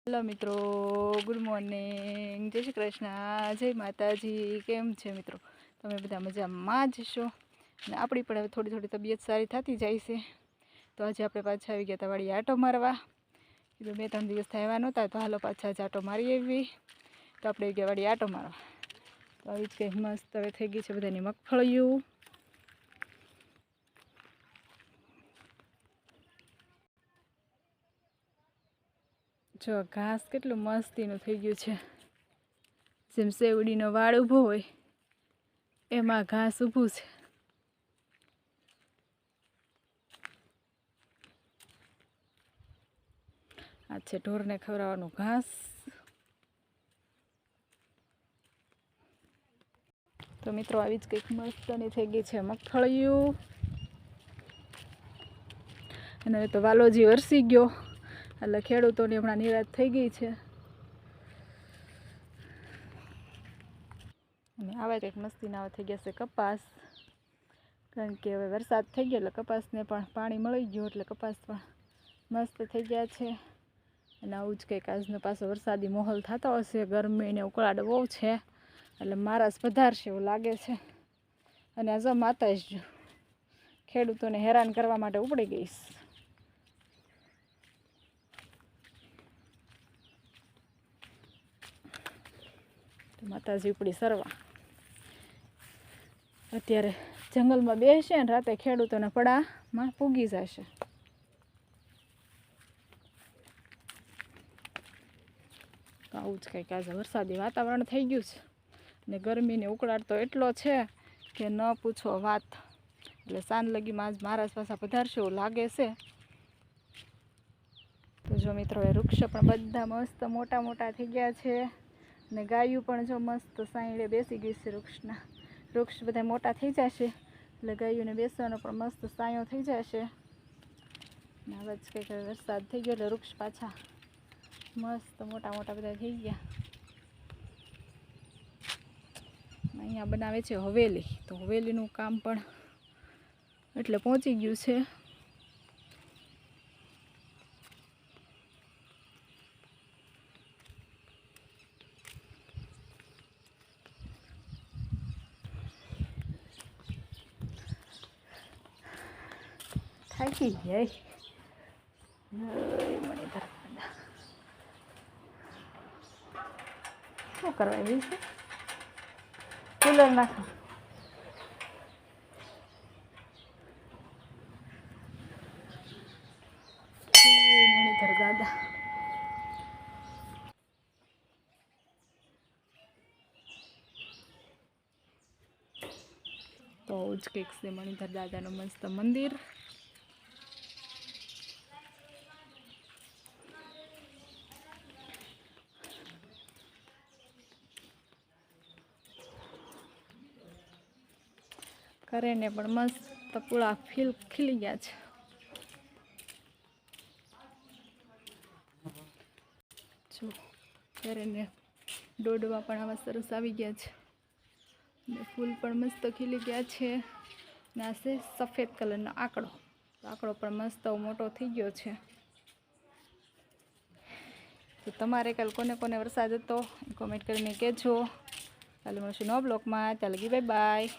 Hello મિત્રો, good morning, જય શ્રી કૃષ્ણ, જય માતાજી. કેમ છે મિત્રો? તમે બધા મજામાં જ છો અને આપણી પણ હવે થોડી થોડી તબિયત સારી થતી જાય છે. તો આજે આપણે પાછા આવી ગયા હતા વાડી આટો મારવા. કીધું 2-3 દિવસ થયા નહોતા તો હાલો પાછા જ આટો મારી આવી. તો આપણે ગયા વાડી આટો મારવા. તો આવી જ કંઈક મસ્ત હવે થઈ ગઈ છે બધાની મગફળીઓ. જો ઘાસ કેટલું મસ્તીનું થઈ ગયું છે, જેમ સેવડીનો વાળ ઊભો હોય એમાં ઘાસ ઊભું છે. આ છે ઢોરને ખવડાવવાનું ઘાસ. તો મિત્રો આવી જ કંઈક મસ્તની થઈ ગઈ છે મગફળીઓ. અને હવે તો વાલોજી વરસી ગયો એટલે ખેડૂતોની હમણાં નિરાશ થઈ ગઈ છે. અને આવા કંઈક મસ્તીના થઈ ગયા છે કપાસ, કારણ કે હવે વરસાદ થઈ ગયો એટલે કપાસને પણ પાણી મળી ગયું એટલે કપાસ પણ મસ્ત થઈ ગયા છે. અને આવું જ કંઈક આજનો પાછો વરસાદી માહોલ થતો હશે. ગરમી ને ઉકળાટ બહુ છે એટલે મારાસ વધારશે એવું લાગે છે. અને આ જો માતા જ ખેડૂતોને હેરાન કરવા માટે ઉપડી ગઈશ. માતાજી ઉપડી સરવા અત્યારે જંગલમાં બેસશે ને રાતે ખેડૂતોના પડામાં પૂગી જશે. તો આવું જ કંઈક આજે વરસાદી વાતાવરણ થઈ ગયું છે ને ગરમીને ઉકળાટ તો એટલો છે કે ન પૂછો વાત. એટલે સાંજ લગીમાં આજ મારા પાછા પધારશે એવું લાગે છે. તો જો મિત્રો એ વૃક્ષ પણ બધા મસ્ત મોટા મોટા થઈ ગયા છે ને ગાયું પણ જો મસ્ત સાંયડે બેસી ગઈ છે. વૃક્ષ બધા મોટા થઈ જશે એટલે ગાયોને બેસવાનો પણ મસ્ત સાંયો થઈ જશે. ને હવે જ કંઈક વરસાદ થઈ ગયો એટલે વૃક્ષ પાછા મસ્ત મોટા મોટા બધા થઈ ગયા. અહીંયા બનાવે છે હવેલી, તો હવેલીનું કામ પણ એટલે પહોંચી ગયું છે. થાકી જાય શું કરવા એવી છે? કુલર નાખો. મણિધર દાદા તો જ કંઈક છે મણિધર દાદાનું મસ્ત મંદિર. કરીને પણ મસ્ત પૂળા ખીલી ગયા છે. જો કરીને દોડવા પણ આવા સરસ આવી ગયા છે ને ફૂલ પણ મસ્ત ખીલી ગયા છે. ને આ છે સફેદ કલરનો આંકડો. આંકડો પણ મસ્ત મોટો થઈ ગયો છે. તો તમારે કાલે કોને કોને વરસાદ હતો કોમેન્ટ કરીને કહેજો. કાલે મળશું નવા બ્લોગમાં. ત્યાં લગી બાય બાય.